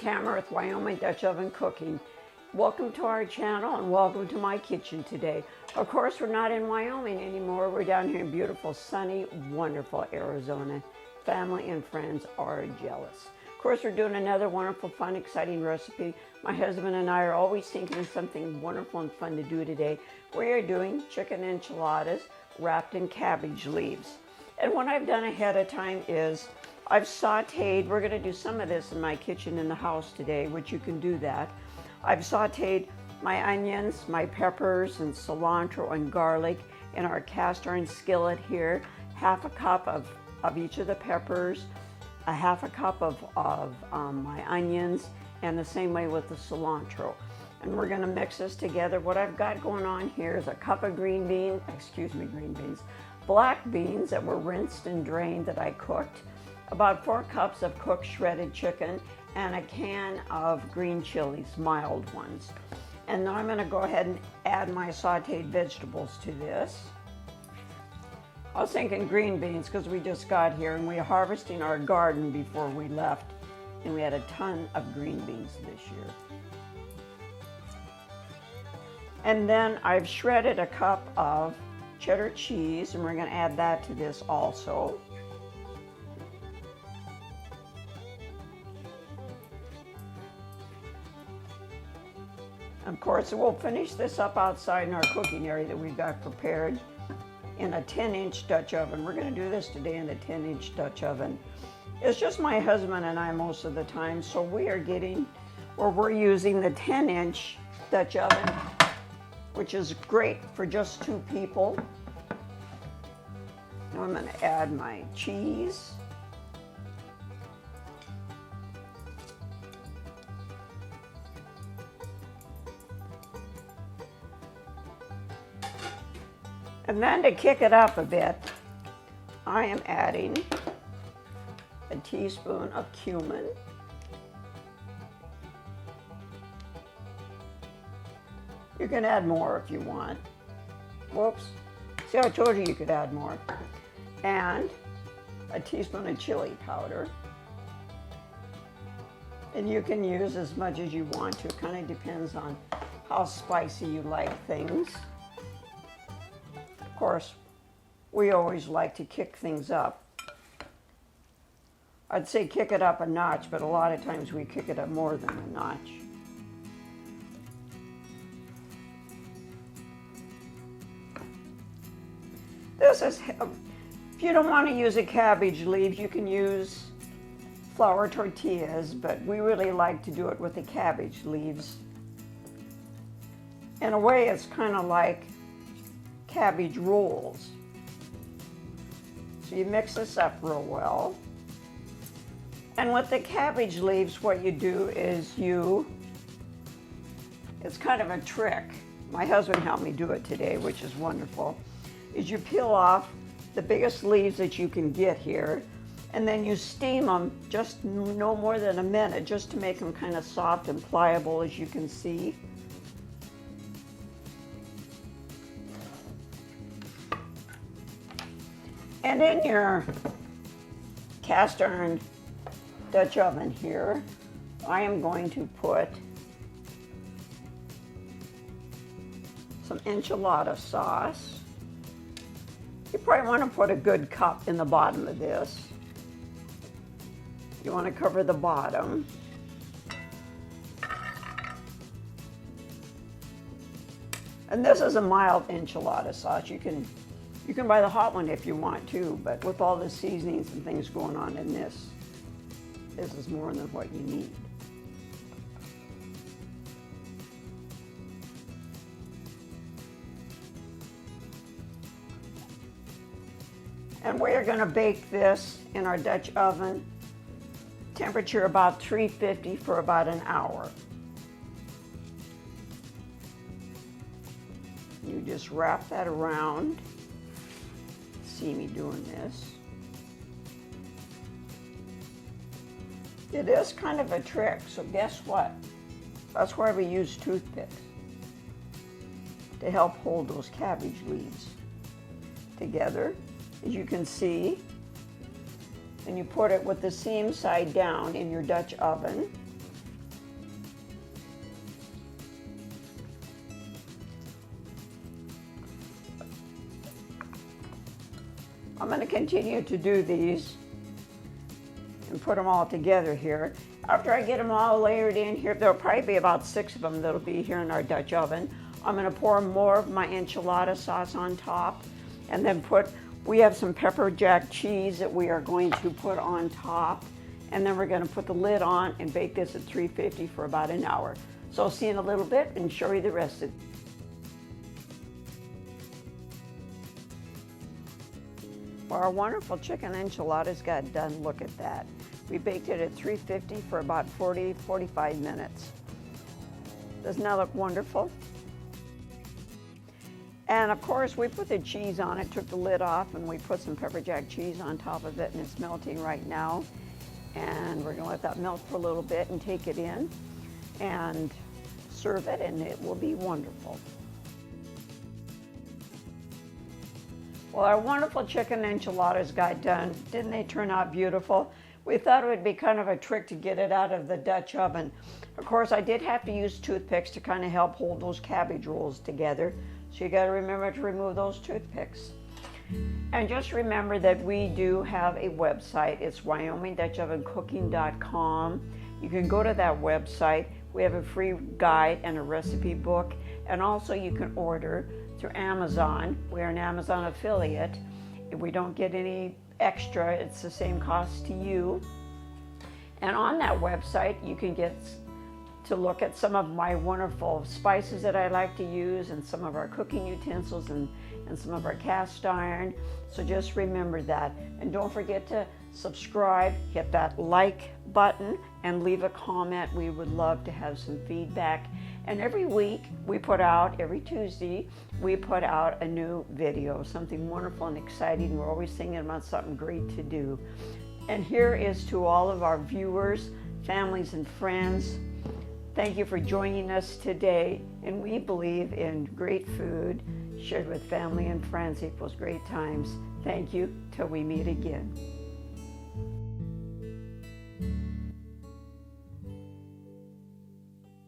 Tamara with Wyoming Dutch Oven Cooking. Welcome to our channel and welcome to my kitchen today. Of course, we're not in Wyoming anymore. We're down here in beautiful, sunny, wonderful Arizona. Family and friends are jealous. Of course, we're doing another wonderful, fun, exciting recipe. My husband and I are always thinking of something wonderful and fun to do today. We are doing chicken enchiladas wrapped in cabbage leaves. And what I've done ahead of time is I've sauteed, we're going to do some of this in my kitchen in the house today, which you can do that. I've sauteed my onions, my peppers, and cilantro and garlic in our cast iron skillet here. Half a cup of each of the peppers, a half a cup of my onions, and the same way with the cilantro. And we're going to mix this together. What I've got going on here is a cup of green beans, black beans that were rinsed and drained that I cooked, about 4 cups of cooked shredded chicken, and a can of green chilies, mild ones. And now I'm going to go ahead and add my sauteed vegetables to this. I was thinking green beans because we just got here and we were harvesting our garden before we left, and we had a ton of green beans this year. And then I've shredded a cup of cheddar cheese, and we're going to add that to this also. Of course, we'll finish this up outside in our cooking area that we've got prepared in a 10-inch Dutch oven. We're going to do this today in a 10-inch Dutch oven. It's just my husband and I most of the time, so we're using the 10-inch Dutch oven, which is great for just 2 people. Now I'm going to add my cheese. And then to kick it up a bit, I am adding a teaspoon of cumin. You can add more if you want. Whoops. See, I told you could add more. And a teaspoon of chili powder. And you can use as much as you want to. It kind of depends on how spicy you like things. Of course, we always like to kick things up. I'd say kick it up a notch, but a lot of times we kick it up more than a notch. This is, if you don't want to use a cabbage leaves, you can use flour tortillas, but we really like to do it with the cabbage leaves. In a way, it's kind of like cabbage rolls. So you mix this up real well. And with the cabbage leaves, what you do is it's kind of a trick. My husband helped me do it today, which is wonderful, is you peel off the biggest leaves that you can get here, and then you steam them just no more than a minute, just to make them kind of soft and pliable, as you can see. And in your cast iron Dutch oven here, I am going to put some enchilada sauce. You probably want to put a good cup in the bottom of this. You want to cover the bottom. And this is a mild enchilada sauce. You can buy the hot one if you want to, but with all the seasonings and things going on in this is more than what you need. And we're going to bake this in our Dutch oven, temperature about 350 for about an hour. You just wrap that around. See me doing this. It is kind of a trick, so guess what? That's why we use toothpicks, to help hold those cabbage leaves together, as you can see. And you put it with the seam side down in your Dutch oven. I'm going to continue to do these and put them all together here. After I get them all layered in here, there'll probably be about 6 of them that'll be here in our Dutch oven. I'm going to pour more of my enchilada sauce on top, and then we have some pepper jack cheese that we are going to put on top, and then we're going to put the lid on and bake this at 350 for about an hour. So I'll see you in a little bit and show you the rest of it. Well, our wonderful chicken enchiladas got done. Look at that. We baked it at 350 for about 40-45 minutes. Doesn't that look wonderful? And of course, we put the cheese on it, took the lid off, and we put some pepper jack cheese on top of it, and it's melting right now. And we're gonna let that melt for a little bit and take it in and serve it, and it will be wonderful. Well, our wonderful chicken enchiladas got done. Didn't they turn out beautiful? We thought it would be kind of a trick to get it out of the Dutch oven. Of course, I did have to use toothpicks to kind of help hold those cabbage rolls together. So you got to remember to remove those toothpicks. And just remember that we do have a website. It's WyomingDutchOvenCooking.com. You can go to that website. We have a free guide and a recipe book. And also you can order through Amazon. We're an Amazon affiliate. If we don't get any extra, it's the same cost to you. And on that website, you can get to look at some of my wonderful spices that I like to use, and some of our cooking utensils, and some of our cast iron. So just remember that. And don't forget to subscribe, hit that like button, and leave a comment. We would love to have some feedback. And every week every Tuesday, we put out a new video, something wonderful and exciting. We're always thinking about something great to do. And here is to all of our viewers, families, and friends. Thank you for joining us today. And we believe in great food shared with family and friends equals great times. Thank you till we meet again.